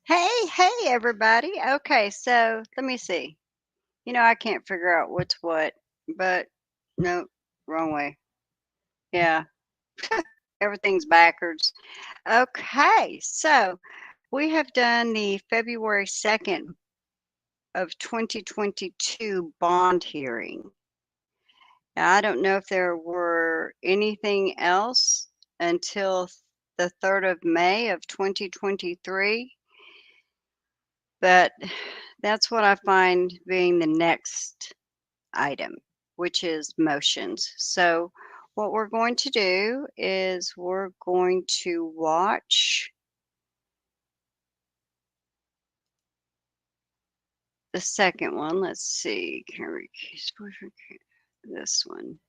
Hey, everybody. Okay, so let me see. I can't figure out what's what, but no, wrong way. Yeah, everything's backwards. Okay, so we have done the February 2nd of 2022 bond hearing. Now, I don't know if there were anything else until the 3rd of May of 2023. But that's what I find being the next item, which is motions. So what we're going to do is we're going to watch the second one. Let's see. This one.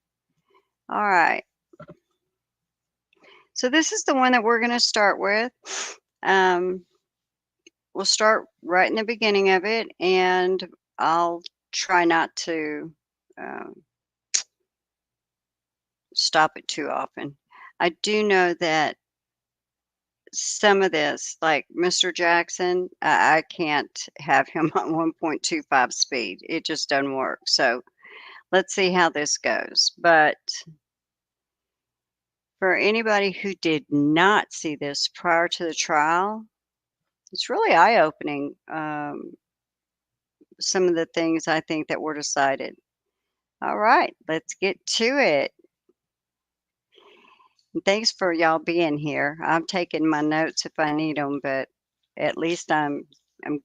All right. So this is the one that we're going to start with. We'll start right in the beginning of it, and I'll try not to stop it too often. I do know that some of this, like Mr. Jackson, I can't have him on 1.25 speed. It just doesn't work. So let's see how this goes. But for anybody who did not see this prior to the trial, it's really eye-opening, some of the things I think that were decided. All right, let's get to it. And thanks for y'all being here. I'm taking my notes if I need them, but at least I'm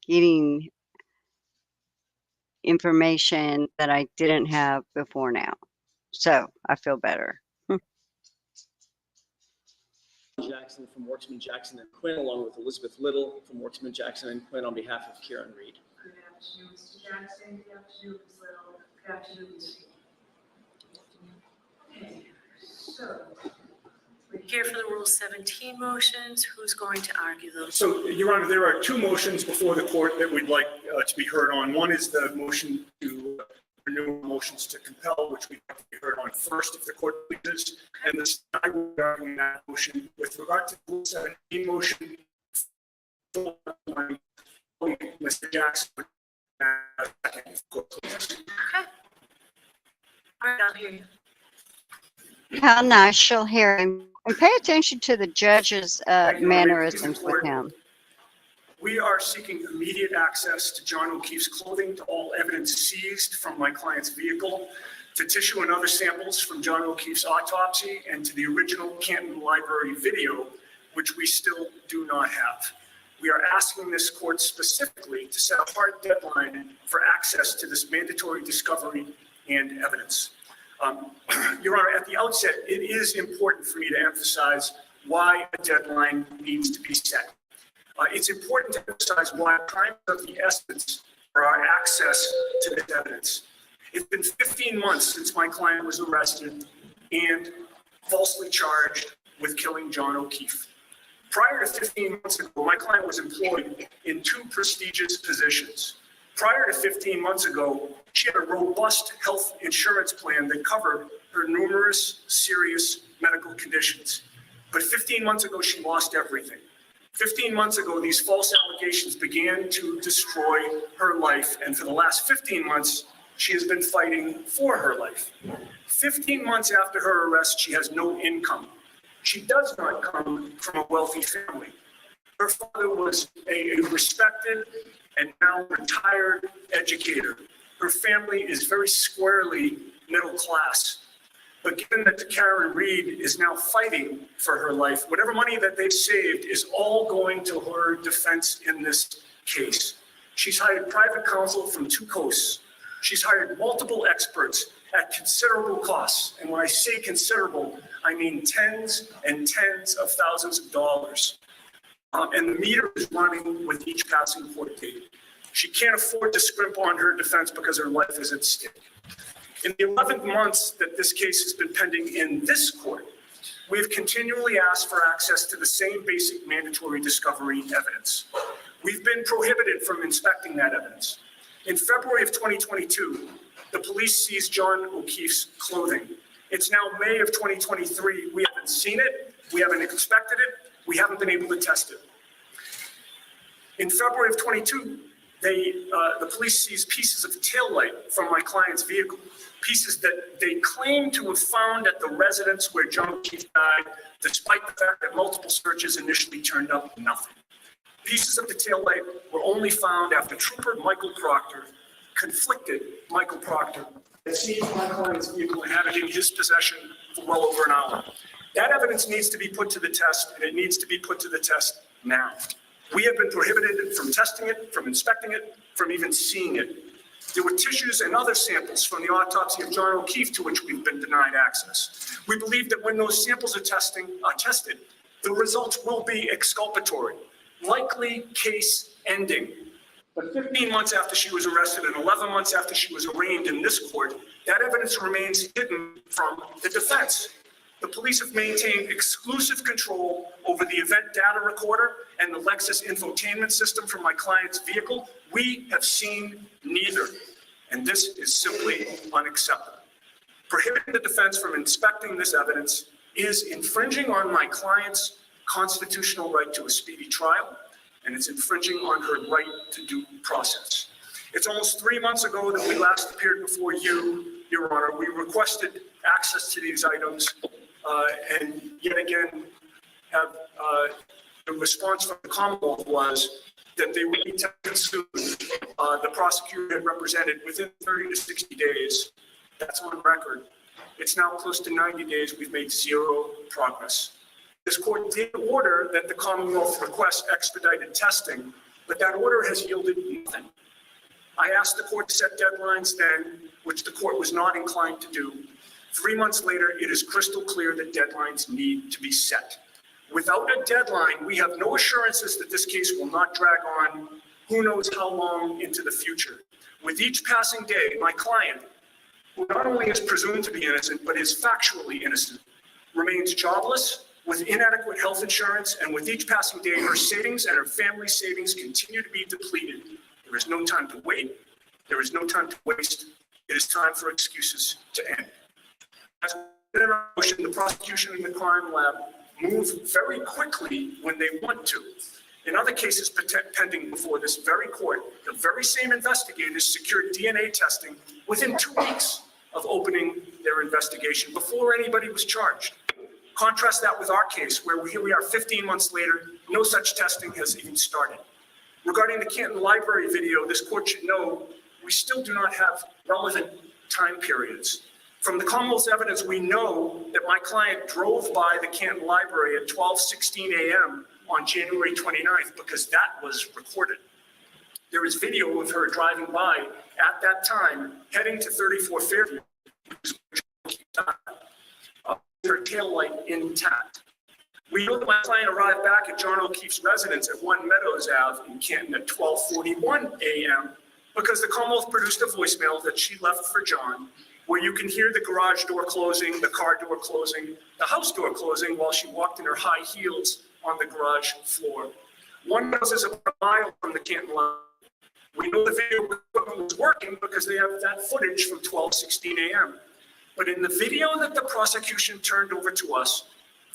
getting information that I didn't have before now. So I feel better. Jackson from Worksman Jackson and Quinn, along with Elizabeth Little from Worksman Jackson and Quinn on behalf of Karen Reed. Good afternoon, Mr. Jackson. Good afternoon, Ms. Little. Good afternoon, Ms. Reed. Okay, so we're here for the Rule 17 motions. Who's going to argue those? So, Your Honor, there are two motions before the court that we'd like to be heard on. One is the motion to renew motions to compel, which we'd like to be heard on first if the court pleases. And this, I will be arguing that motion. With regard to the Rule 17 motion, Mr. Jackson. Okay. All right, I'll hear you. How nice she'll hear him. And pay attention to the judge's mannerisms with him. We are seeking immediate access to John O'Keefe's clothing, to all evidence seized from my client's vehicle, to tissue and other samples from John O'Keefe's autopsy, and to the original Canton Library video, which we still do not have. We are asking this court specifically to set a hard deadline for access to this mandatory discovery and evidence. Your Honor, at the outset, it is important for me to emphasize why a deadline needs to be set. It's important to emphasize why time is of the essence for our access to this evidence. It's been 15 months since my client was arrested and falsely charged with killing John O'Keefe. Prior to 15 months ago, my client was employed in two prestigious positions. Prior to 15 months ago, she had a robust health insurance plan that covered her numerous serious medical conditions. But 15 months ago, she lost everything. 15 months ago, these false allegations began to destroy her life. And for the last 15 months, she has been fighting for her life. 15 months after her arrest, she has no income. She does not come from a wealthy family. Her father was a respected and now retired educator. Her family is very squarely middle class. But given that Karen Reed is now fighting for her life, whatever money that they've saved is all going to her defense in this case. She's hired private counsel from two coasts. She's hired multiple experts at considerable costs. And when I say considerable, I mean tens and tens of thousands of dollars. And the meter is running with each passing court date. She can't afford to scrimp on her defense because her life is at stake. In the 11 months that this case has been pending in this court, we have continually asked for access to the same basic mandatory discovery evidence. We've been prohibited from inspecting that evidence. In February of 2022, the police seized John O'Keefe's clothing. It's now May of 2023. We haven't seen it. We haven't inspected it. We haven't been able to test it. In February of 22, the police seized pieces of taillight from my client's vehicle, pieces that they claim to have found at the residence where John O'Keefe died, despite the fact that multiple searches initially turned up nothing. Pieces of the taillight were only found after Trooper Michael Proctor, conflicted Michael Proctor, had seized my client's vehicle and had it in his possession for well over an hour. That evidence needs to be put to the test, and it needs to be put to the test now. We have been prohibited from testing it, from inspecting it, from even seeing it. There were tissues and other samples from the autopsy of John O'Keefe to which we've been denied access. We believe that when those samples are tested, the results will be exculpatory, likely case ending. But 15 months after she was arrested and 11 months after she was arraigned in this court, that evidence remains hidden from the defense. The police have maintained exclusive control over the event data recorder and the Lexus infotainment system from my client's vehicle. We have seen neither, and this is simply unacceptable. Prohibiting the defense from inspecting this evidence is infringing on my client's constitutional right to a speedy trial, and it's infringing on her right to due process. It's almost 3 months ago that we last appeared before you, Your Honor. We requested access to these items, and yet again, the response from the Commonwealth was that they would be tested soon. The prosecutor had represented within 30 to 60 days. That's on record. It's now close to 90 days. We've made zero progress. This court did order that the Commonwealth request expedited testing, but that order has yielded nothing. I asked the court to set deadlines then, which the court was not inclined to do. 3 months later, it is crystal clear that deadlines need to be set. Without a deadline, we have no assurances that this case will not drag on who knows how long into the future. With each passing day, my client, who not only is presumed to be innocent, but is factually innocent, remains jobless, with inadequate health insurance, and with each passing day, her savings and her family's savings continue to be depleted. There is no time to wait. There is no time to waste. It is time for excuses to end. As in our motion, the prosecution and the crime lab move very quickly when they want to. In other cases pending before this very court, the very same investigators secured DNA testing within 2 weeks of opening their investigation before anybody was charged. Contrast that with our case, where here we are 15 months later, no such testing has even started. Regarding the Canton Library video, this court should know we still do not have relevant time periods. From the Commonwealth's evidence, we know that my client drove by the Canton Library at 12:16 a.m. on January 29th because that was recorded. There is video of her driving by at that time, heading to 34 Fairview, her taillight intact. We know that my client arrived back at John O'Keefe's residence at 1 Meadows Ave in Canton at 12:41 a.m. because the Commonwealth produced a voicemail that she left for John, where you can hear the garage door closing, the car door closing, the house door closing while she walked in her high heels on the garage floor. 1 Meadows is about a mile from the Canton line. We know the video equipment was working because they have that footage from 12:16 a.m. But in the video that the prosecution turned over to us,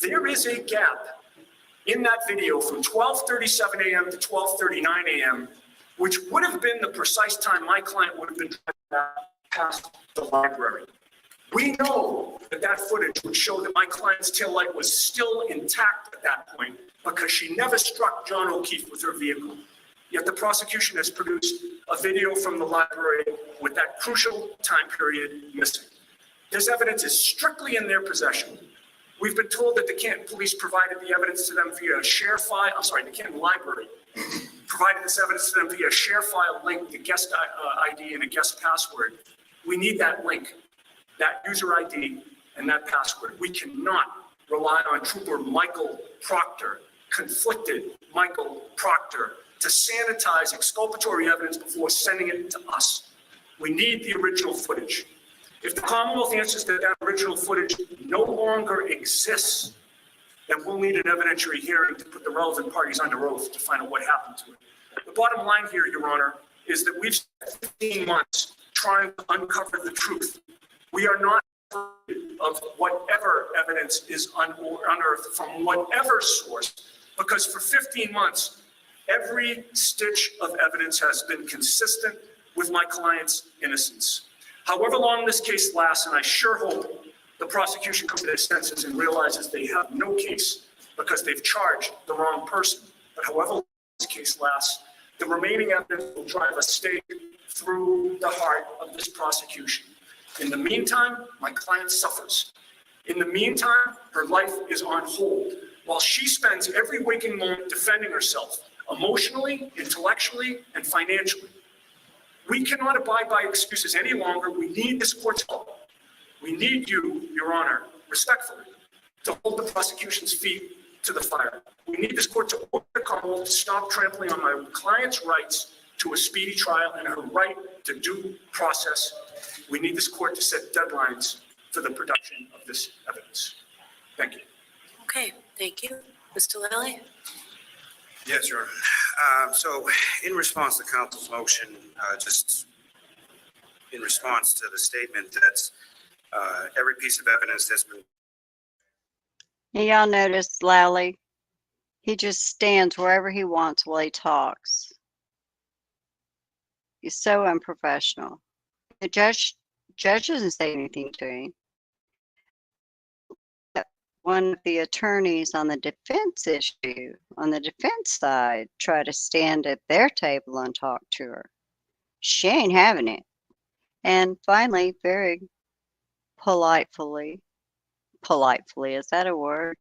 there is a gap in that video from 12:37 a.m. to 12:39 a.m., which would have been the precise time my client would have been driving back past the library. We know that that footage would show that my client's taillight was still intact at that point because she never struck John O'Keefe with her vehicle. Yet the prosecution has produced a video from the library with that crucial time period missing. This evidence is strictly in their possession. We've been told that the Canton police provided the evidence to them via a share file. The Canton Library provided this evidence to them via a share file link, the guest ID and a guest password. We need that link, that user ID and that password. We cannot rely on Trooper Michael Proctor, conflicted Michael Proctor, to sanitize exculpatory evidence before sending it to us. We need the original footage. If the Commonwealth answers that that original footage no longer exists, then we'll need an evidentiary hearing to put the relevant parties under oath to find out what happened to it. The bottom line here, Your Honor, is that we've spent 15 months trying to uncover the truth. We are not afraid of whatever evidence is unearthed from whatever source, because for 15 months, Every stitch of evidence has been consistent with my client's innocence. However long this case lasts, and I sure hope the prosecution comes to their senses and realizes they have no case because they've charged the wrong person. But however long this case lasts, the remaining evidence will drive a stake through the heart of this prosecution. In the meantime, my client suffers. In the meantime, her life is on hold while she spends every waking moment defending herself emotionally, intellectually, and financially. We cannot abide by excuses any longer. We need this court's help. We need you, Your Honor, respectfully, to hold the prosecution's feet to the fire. We need this court to order the Commonwealth to stop trampling on my client's rights to a speedy trial and her right to due process. We need this court to set deadlines for the production of this evidence. Thank you. Okay, thank you. Mr. Lally? Yes, Your Honor. So in response to counsel's motion, just in response to the statement that every piece of evidence that's been. And y'all notice Lally, he just stands wherever he wants while he talks. He's so unprofessional. The judge doesn't say anything to him. One of the attorneys on the defense issue, on the defense side, try to stand at their table and talk to her. She ain't having it. And finally, very politely, is that a word?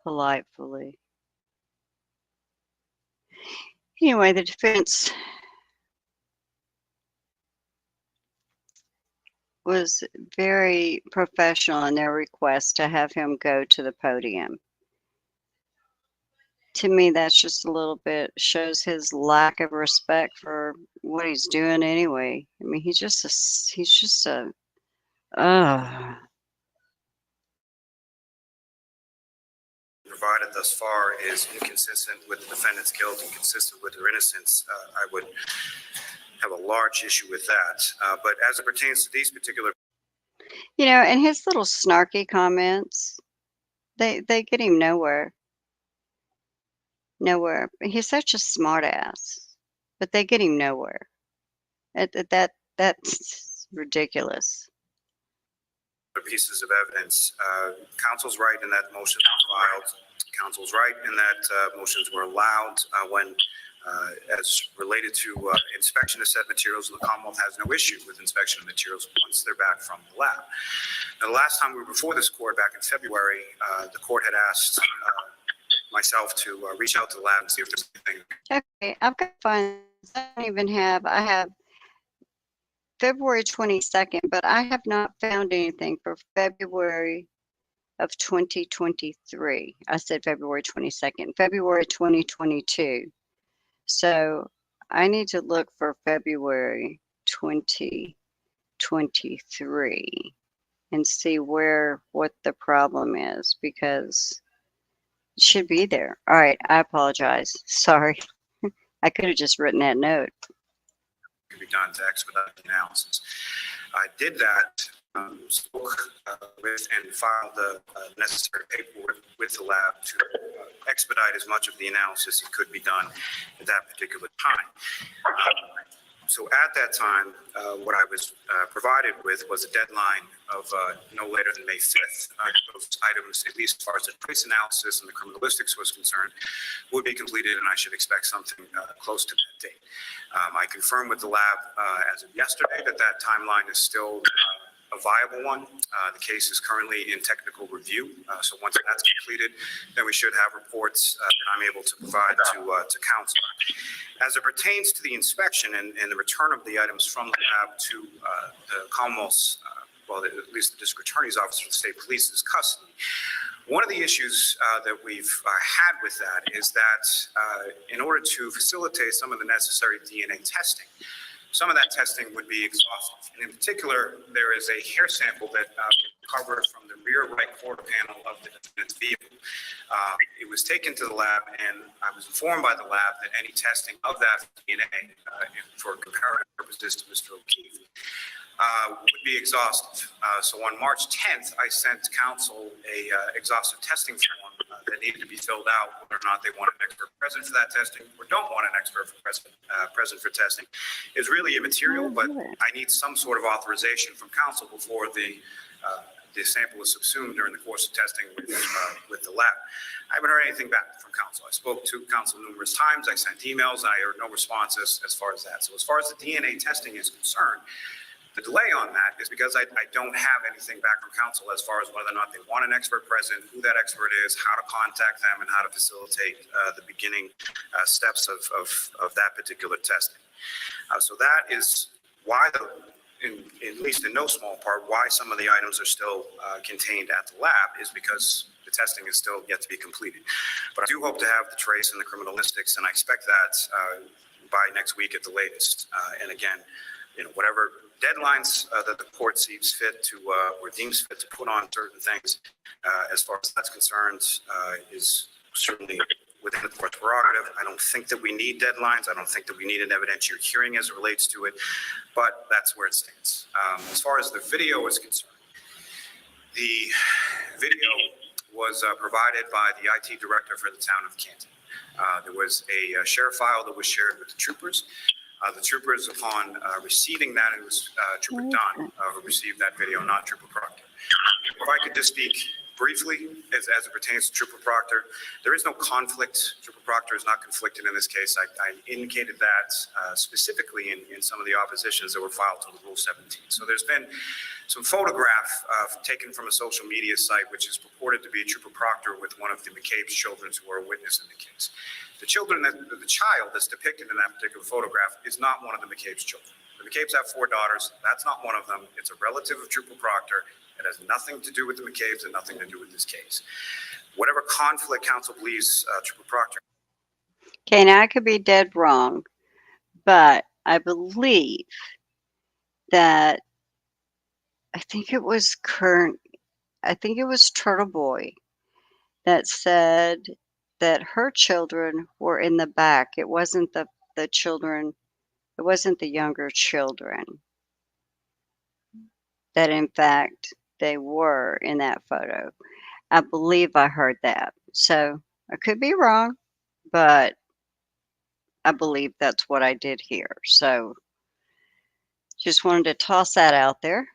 Politely. Anyway, the defense was very professional in their request to have him go to the podium. To me, that's just a little bit shows his lack of respect for what he's doing anyway. I mean, he's just a Provided thus far is inconsistent with the defendant's guilt and consistent with her innocence. I would have a large issue with that. But as it pertains to these particular, and his little snarky comments, they get him nowhere. Nowhere. He's such a smart ass, but they get him nowhere. That's ridiculous. pieces of evidence, counsel's right in that motions were filed. Counsel's right in that motions were allowed when as related to inspection of said materials, the Commonwealth has no issue with inspection of materials once they're back from the lab. Now, the last time we were before this court back in February, the court had asked myself to reach out to the lab and see if there's anything. Okay, I've got to find, I have February 22nd, but I have not found anything for February of 2023. I said February 22nd, February 2022. So I need to look for February 2023 and see what the problem is, because it should be there. All right, I apologize. Sorry. I could have just written that note. Could be done to expedite the analysis. I did that, spoke with and filed the necessary paperwork with the lab to expedite as much of the analysis that could be done at that particular time. So at that time, what I was provided with was a deadline of no later than May 5th. Those items, at least as far as the trace analysis and the criminalistics was concerned, would be completed, and I should expect something close to that date. I confirmed with the lab as of yesterday that that timeline is still a viable one. The case is currently in technical review. So once that's completed, then we should have reports that I'm able to provide to counsel. As it pertains to the inspection and the return of the items from the lab to the Commonwealth's, at least the District Attorney's Office for the State Police's custody, one of the issues that we've had with that is that in order to facilitate some of the necessary DNA testing, some of that testing would be exhaustive. And in particular, there is a hair sample that we recovered from the rear right quarter panel of the defendant's vehicle. It was taken to the lab, and I was informed by the lab that any testing of that DNA for comparative purposes to Mr. O'Keefe would be exhaustive. So on March 10th, I sent counsel a exhaustive testing form that that needed to be filled out, whether or not they want an expert present for that testing or don't want an expert present for testing, is really immaterial, but I need some sort of authorization from council before the sample is subsumed during the course of testing with the lab. I haven't heard anything back from council. I spoke to council numerous times. I sent emails. I heard no responses as far as that. So as far as the DNA testing is concerned, the delay on that is because I don't have anything back from council as far as whether or not they want an expert present, who that expert is, how to contact them, and how to facilitate the beginning steps of that particular testing. So that is why at least in no small part, why some of the items are still contained at the lab is because the testing is still yet to be completed. But I do hope to have the trace and the criminalistics, and I expect that by next week at the latest. And again, whatever deadlines that the court sees fit to or deems fit to put on certain things, as far as that's concerned, is certainly within the court's prerogative. I don't think that we need deadlines. I don't think that we need an evidentiary hearing as it relates to it, but that's where it stands. As far as the video is concerned, the video was provided by the IT director for the town of Canton. There was a share file that was shared with the troopers. The troopers, upon receiving that, it was Trooper Dunn who received that video, not Trooper Proctor. If I could just speak briefly as it pertains to Trooper Proctor, there is no conflict. Trooper Proctor is not conflicted in this case. I indicated that specifically in some of the oppositions that were filed to the Rule 17. So there's been some photograph taken from a social media site, which is purported to be Trooper Proctor with one of the McCabe's children who are a witness in the case. The child that's depicted in that particular photograph is not one of the McCabe's children. The McCabe's have 4 daughters. That's not one of them. It's a relative of Trooper Proctor. It has nothing to do with the McCabe's and nothing to do with this case. Whatever conflict counsel believes Trooper Proctor. Okay, now I could be dead wrong, but I believe that I think it was Turtle Boy that said that her children were in the back. It wasn't the children, it wasn't the younger children. That in fact they were in that photo. I believe I heard that. So I could be wrong, but I believe that's what I did hear. So just wanted to toss that out there.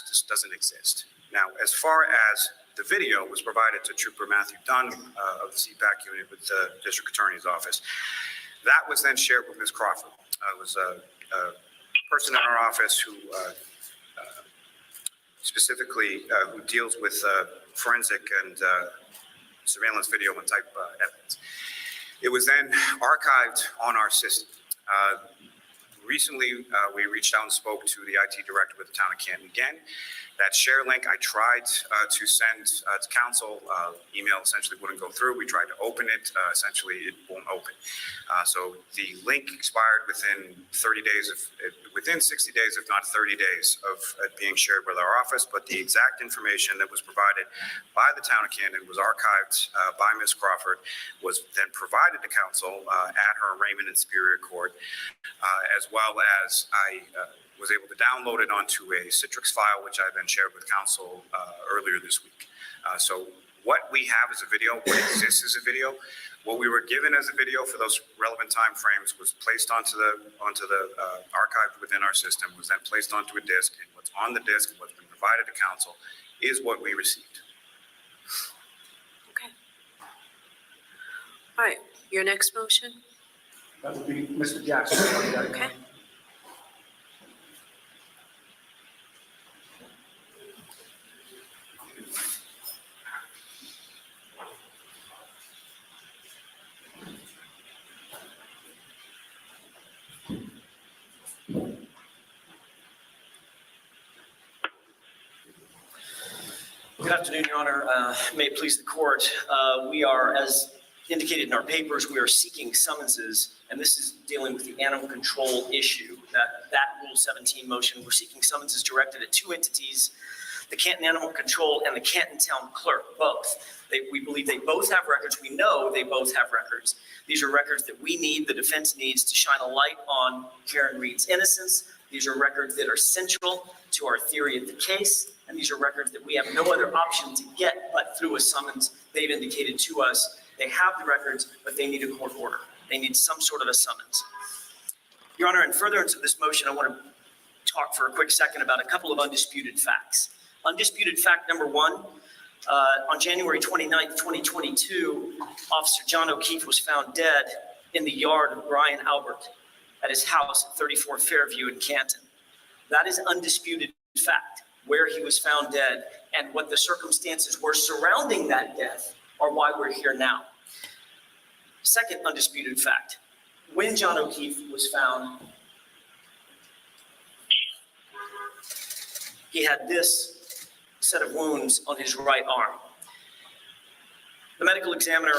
Just doesn't exist. Now, as far as the video was provided to Trooper Matthew Dunn of the CPAC unit with the District Attorney's Office, that was then shared with Ms. Crawford. It was a person in our office who specifically who deals with forensic and surveillance video and type evidence. It was then archived on our system. Recently, we reached out and spoke to the IT director with the town of Canton again. That share link I tried to send to council, email essentially wouldn't go through. We tried to open it, essentially it won't open. So the link expired within 30 days within 60 days, if not 30 days of it being shared with our office. But the exact information that was provided by the town of Canton was archived by Ms. Crawford, was then provided to council at her arraignment in Superior Court, as well as I was able to download it onto a Citrix file, which I then shared with council earlier this week. So what we have as a video, what exists as a video, what we were given as a video for those relevant time frames was placed onto the archive within our system, was then placed onto a disk, and what's on the disk and what's been provided to council is what we received. Okay. All right, your next motion? That would be Mr. Jackson. Okay. Good afternoon, Your Honor. May it please the court. We are, as indicated in our papers, we are seeking summonses, and this is dealing with the animal control issue. That Rule 17 motion, we're seeking summonses directed at 2 entities, the Canton Animal Control and the Canton Town Clerk, both. We believe they both have records. We know they both have records. These are records that we need, the defense needs, to shine a light on Karen Reed's innocence, These are records that are central to our theory of the case, and these are records that we have no other option to get but through a summons. They've indicated to us they have the records, but they need a court order. They need some sort of a summons. Your Honor, in furtherance of this motion, I want to talk for a quick second about a couple of undisputed facts. Undisputed fact number one, on January 29th, 2022, Officer John O'Keefe was found dead in the yard of Brian Albert at his house at 34 Fairview in Canton. That is undisputed fact, where he was found dead and what the circumstances were surrounding that death are why we're here now. Second undisputed fact, when John O'Keefe was found, he had this set of wounds on his right arm. The medical examiner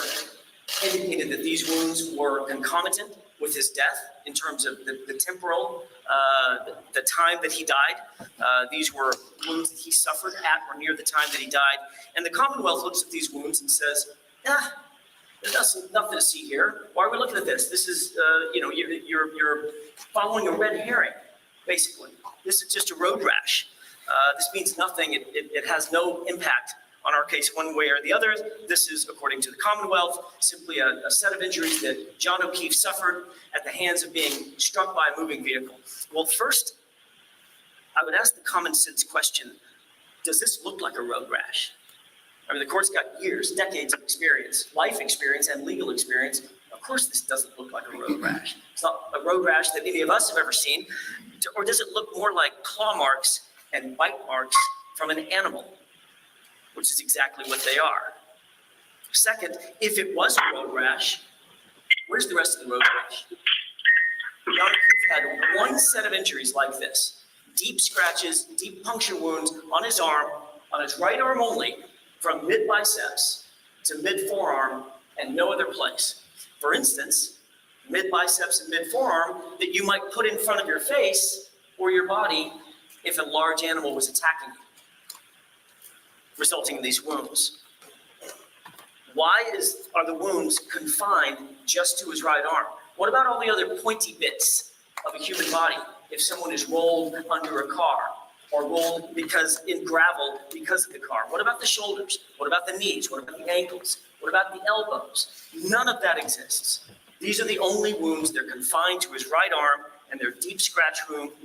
indicated that these wounds were concomitant with his death in terms of the temporal, the time that he died. These were wounds that he suffered at or near the time that he died. And the Commonwealth looks at these wounds and says, there's nothing to see here. Why are we looking at this? This is, you're following a red herring, basically. This is just a road rash. This means nothing. It has no impact on our case one way or the other. This is, according to the Commonwealth, simply a set of injuries that John O'Keefe suffered at the hands of being struck by a moving vehicle. Well, first, I would ask the common sense question, does this look like a road rash? I mean, the court's got years, decades of experience, life experience and legal experience. Of course, this doesn't look like a road rash. It's not a road rash that any of us have ever seen. Or does it look more like claw marks and bite marks from an animal, which is exactly what they are? Second, if it was a road rash, where's the rest of the road rash? John O'Keefe had one set of injuries like this, deep scratches, deep puncture wounds on his arm, on his right arm only, from mid-biceps to mid-forearm and no other place. For instance, mid-biceps and mid-forearm that you might put in front of your face or your body if a large animal was attacking you, resulting in these wounds. Why are the wounds confined just to his right arm? What about all the other pointy bits of a human body? If someone is rolled under a car or rolled in gravel because of the car, what about the shoulders? What about the knees? What about the ankles? What about the elbows? None of that exists. These are the only wounds. They're confined to his right arm, and they're deep scratch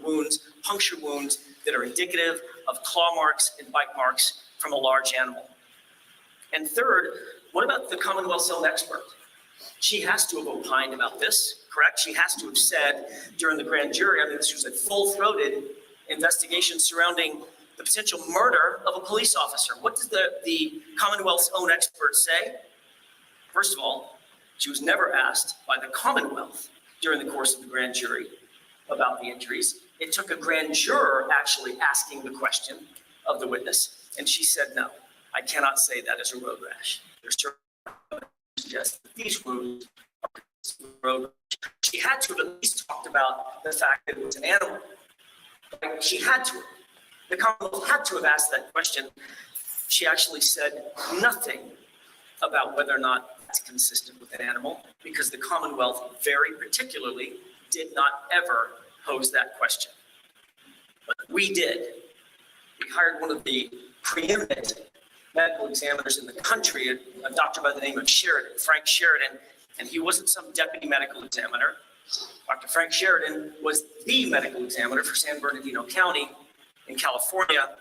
wounds, puncture wounds that are indicative of claw marks and bite marks from a large animal. And third, what about the Commonwealth's own expert? She has to have opined about this, correct? She has to have said during the grand jury, I mean, this was a full-throated investigation surrounding the potential murder of a police officer. What does the Commonwealth's own expert say? First of all, she was never asked by the Commonwealth during the course of the grand jury about the injuries. It took a grand juror actually asking the question of the witness, and she said, no, I cannot say that is a road rash. There's just these wounds are road rash. She had to have at least talked about the fact that it was an animal. She had to. The Commonwealth had to have asked that question. She actually said nothing about whether or not it's consistent with an animal, because the Commonwealth very particularly did not ever pose that question. But we did. We hired one of the preeminent medical examiners in the country, a doctor by the name of Sheridan, Frank Sheridan, and he wasn't some deputy medical examiner. Dr. Frank Sheridan was the medical examiner for San Bernardino County in California,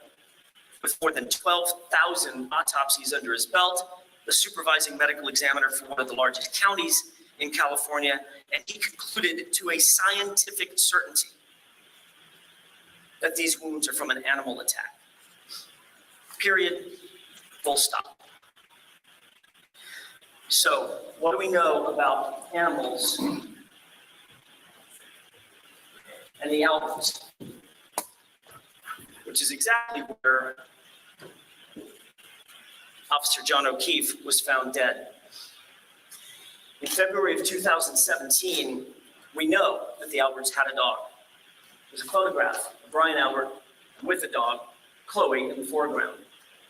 with more than 12,000 autopsies under his belt, the supervising medical examiner for one of the largest counties in California, and he concluded to a scientific certainty that these wounds are from an animal attack. Period. Full stop. So, what do we know about animals and the Alberts? Which is exactly where Officer John O'Keefe was found dead. In February of 2017, we know that the Alberts had a dog. There's a photograph of Brian Albert with a dog, Chloe, in the foreground.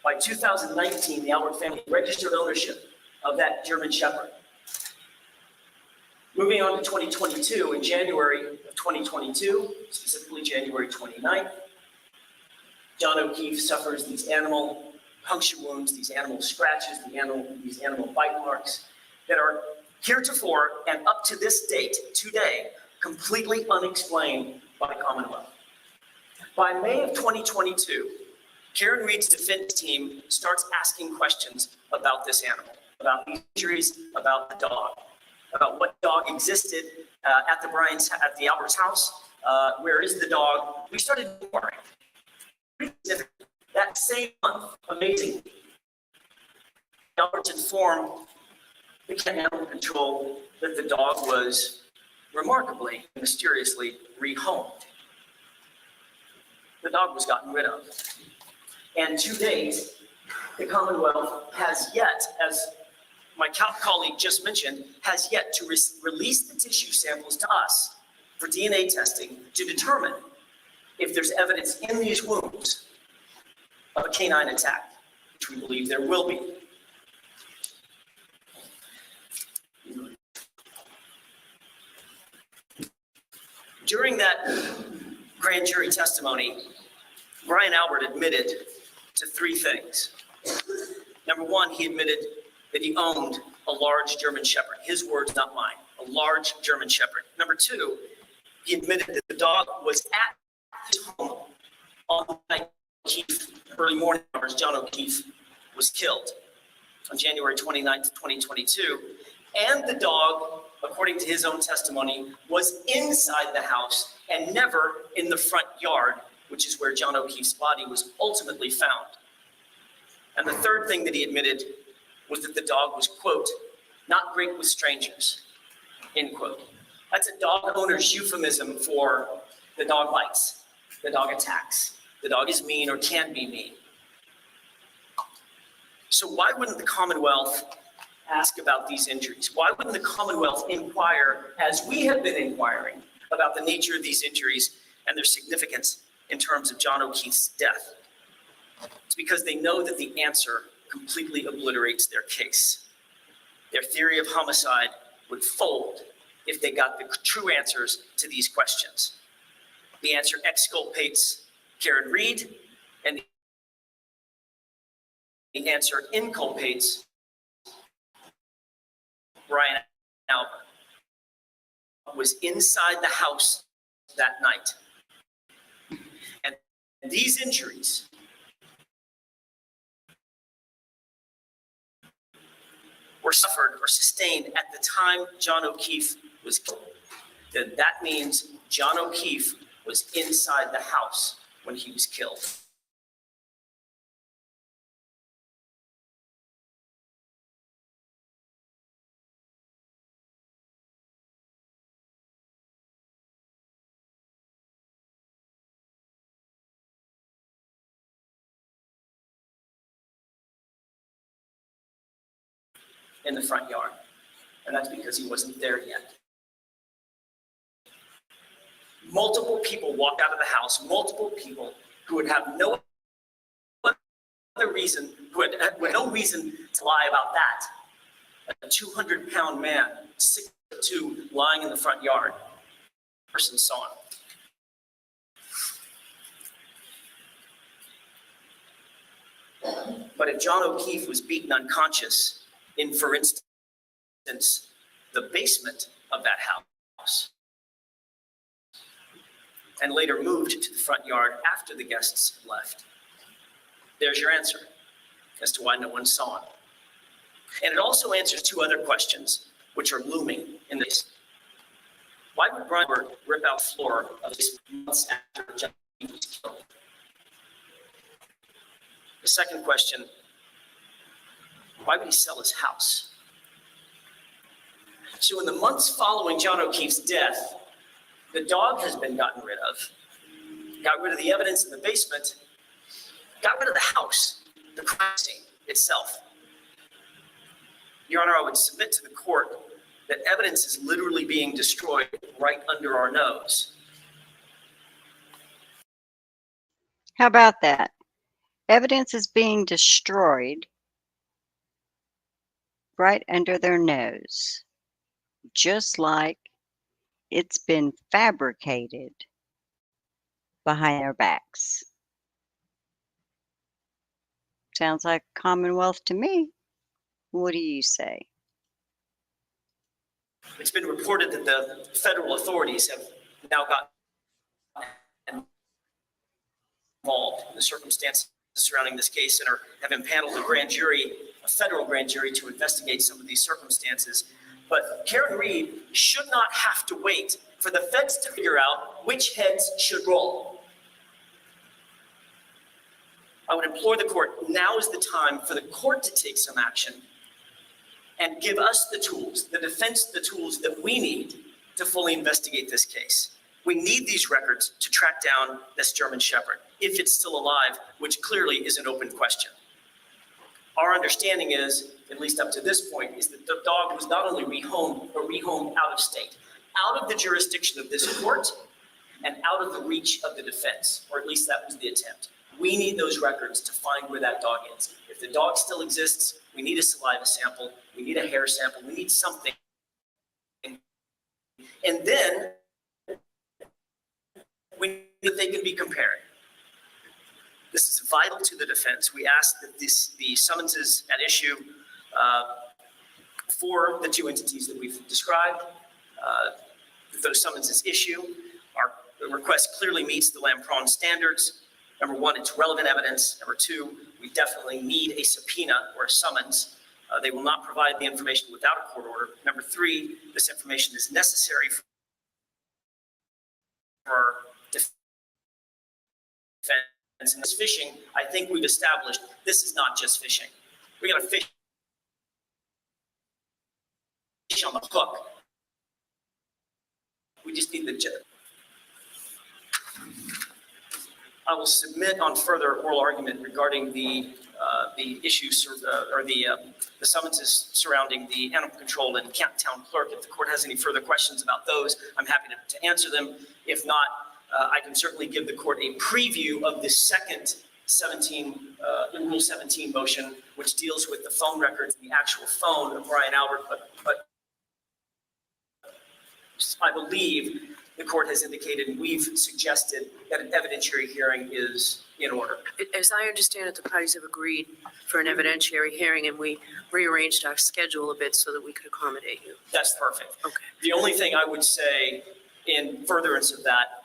By 2019, the Albert family registered ownership of that German Shepherd. Moving on to 2022, in January of 2022, specifically January 29th, John O'Keefe suffers these animal puncture wounds, these animal scratches, these animal bite marks that are heretofore and up to this date, today, completely unexplained by the Commonwealth. By May of 2022, Karen Reed's defense team starts asking questions about this animal, about the injuries, about the dog, about what dog existed at the Albert's house. Where is the dog? We started inquiring. That same month, amazingly, the Alberts informed the Canton Animal Control that the dog was remarkably, mysteriously rehomed. The dog was gotten rid of. And to date, the Commonwealth has yet, as my colleague just mentioned, has yet to release the tissue samples to us for DNA testing to determine if there's evidence in these wounds of a canine attack, which we believe there will be. During that grand jury testimony, Brian Albert admitted to three things. Number one, he admitted that he owned a large German Shepherd. His words, not mine. A large German Shepherd. Number two, he admitted that the dog was at his home on the night O'Keefe, early morning hours, John O'Keefe was killed on January 29th, 2022. And the dog, according to his own testimony, was inside the house and never in the front yard, which is where John O'Keefe's body was ultimately found. And the third thing that he admitted was that the dog was, quote, not great with strangers, end quote. That's a dog owner's euphemism for the dog bites, the dog attacks, the dog is mean or can be mean. So why wouldn't the Commonwealth ask about these injuries? Why wouldn't the Commonwealth inquire, as we have been inquiring, about the nature of these injuries and their significance in terms of John O'Keefe's death? It's because they know that the answer completely obliterates their case. Their theory of homicide would fold if they got the true answers to these questions. The answer exculpates Karen Reed, and the answer inculpates Brian Albert, was inside the house that night. And these injuries were suffered or sustained at the time John O'Keefe was killed. Then that means John O'Keefe was inside the house when he was killed. In the front yard, and that's because he wasn't there yet. Multiple people walked out of the house, multiple people who would have no other reason, who had no reason to lie about that. A 200-pound man, 6'2", lying in the front yard. The person saw him. But if John O'Keefe was beaten unconscious in, for instance, the basement of that house, and later moved to the front yard after the guests left, there's your answer as to why no one saw him. And it also answers two other questions which are looming in this. Why would Brian rip out the floor of this months after John was killed? The second question, why would he sell his house? So in the months following John O'Keefe's death, the dog has been gotten rid of, got rid of the evidence in the basement, got rid of the house, the crime scene itself. Your Honor, I would submit to the court that evidence is literally being destroyed right under our nose. How about that? Evidence is being destroyed right under their nose. just like it's been fabricated behind their backs. Sounds like Commonwealth to me. What do you say? It's been reported that the federal authorities have now gotten involved in the circumstances surrounding this case and have impaneled a grand jury, a federal grand jury, to investigate some of these circumstances. But Karen Reed should not have to wait for the feds to figure out which heads should roll. I would implore the court, now is the time for the court to take some action and give us the tools, the defense, the tools that we need to fully investigate this case. We need these records to track down this German Shepherd, if it's still alive, which clearly is an open question. Our understanding is, at least up to this point, is that the dog was not only rehomed, but rehomed out of state, out of the jurisdiction of this court and out of the reach of the defense, or at least that was the attempt. We need those records to find where that dog is. If the dog still exists, we need a saliva sample, we need a hair sample, we need something. And then we need that they can be compared. This is vital to the defense. We ask that the summonses at issue for the two entities that we've described, if those summonses issue, the request clearly meets the Lampron standards. Number one, it's relevant evidence. Number two, we definitely need a subpoena or a summons. They will not provide the information without a court order. Number three, this information is necessary for defense. And this fishing, I think we've established, this is not just fishing. We got to fish on the hook. We just need the I will submit on further oral argument regarding the issues or the summonses surrounding the animal control and Canton town clerk. If the court has any further questions about those, I'm happy to answer them. If not, I can certainly give the court a preview of the second Rule 17 motion, which deals with the phone records and the actual phone of Brian Albert. But I believe the court has indicated, and we've suggested, that an evidentiary hearing is in order. As I understand it, the parties have agreed for an evidentiary hearing, and we rearranged our schedule a bit so that we could accommodate you. That's perfect. Okay. The only thing I would say in furtherance of that,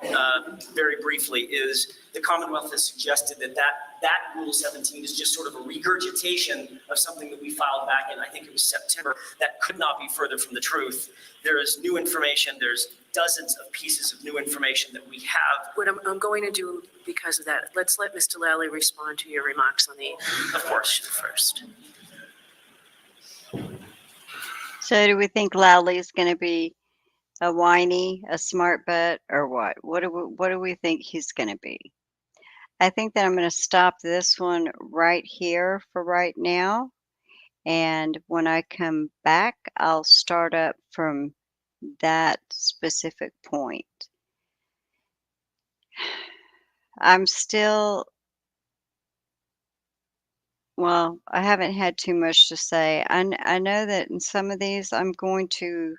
very briefly, is the Commonwealth has suggested that Rule 17 is just sort of a regurgitation of something that we filed back in, I think it was September. That could not be further from the truth. There is new information. There's dozens of pieces of new information that we have. What I'm going to do because of that, let's let Mr. Lally respond to your remarks on the question first. So do we think Lowley's going to be a whiny, a smart butt, or what? What do we think he's going to be? I think that I'm going to stop this one right here for right now. And when I come back, I'll start up from that specific point. I'm still, well, I haven't had too much to say. I know that in some of these I'm going to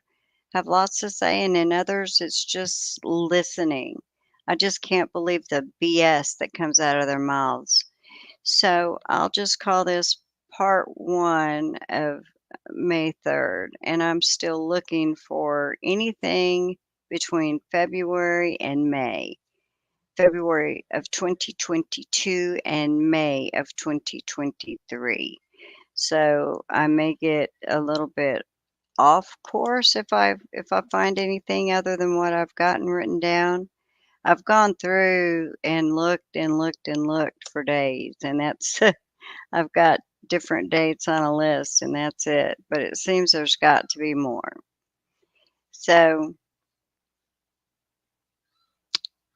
have lots to say, and in others it's just listening. I just can't believe the BS that comes out of their mouths. So I'll just call this part 1 of May 3rd, and I'm still looking for anything between February and May. February of 2022 and May of 2023. So I may get a little bit off course if I find anything other than what I've gotten written down. I've gone through and looked and looked and looked for days, and that's I've got different dates on a list, and that's it. But it seems there's got to be more. So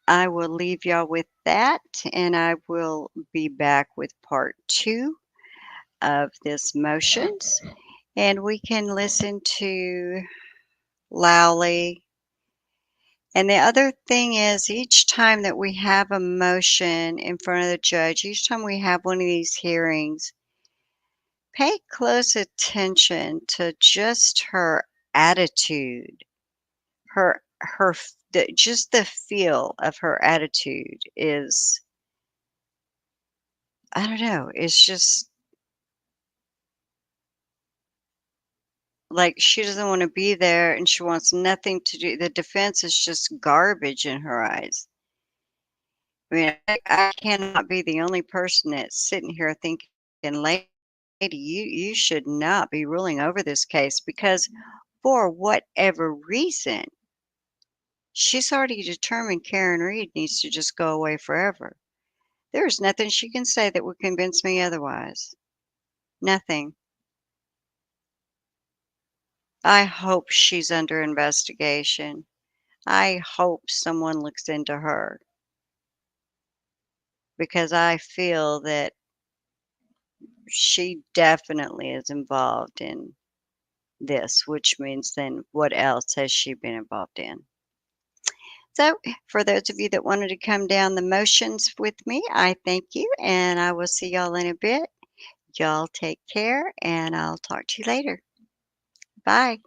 I will leave y'all with that, and I will be back with part 2 of this motions, and we can listen to Lowley. And the other thing is, each time that we have a motion in front of the judge, each time we have one of these hearings, pay close attention to just her attitude, just the feel of her attitude is, I don't know, it's just like she doesn't want to be there and she wants nothing to do. The defense is just garbage in her eyes. I mean, I cannot be the only person that's sitting here thinking, lady, you should not be ruling over this case because for whatever reason, she's already determined Karen Reed needs to just go away forever. There's nothing she can say that would convince me otherwise. Nothing. I hope she's under investigation. I hope someone looks into her because I feel that she definitely is involved in this, which means then what else has she been involved in? So, for those of you that wanted to come down the motions with me, I thank you, and I will see y'all in a bit. Y'all take care, and I'll talk to you later. Bye.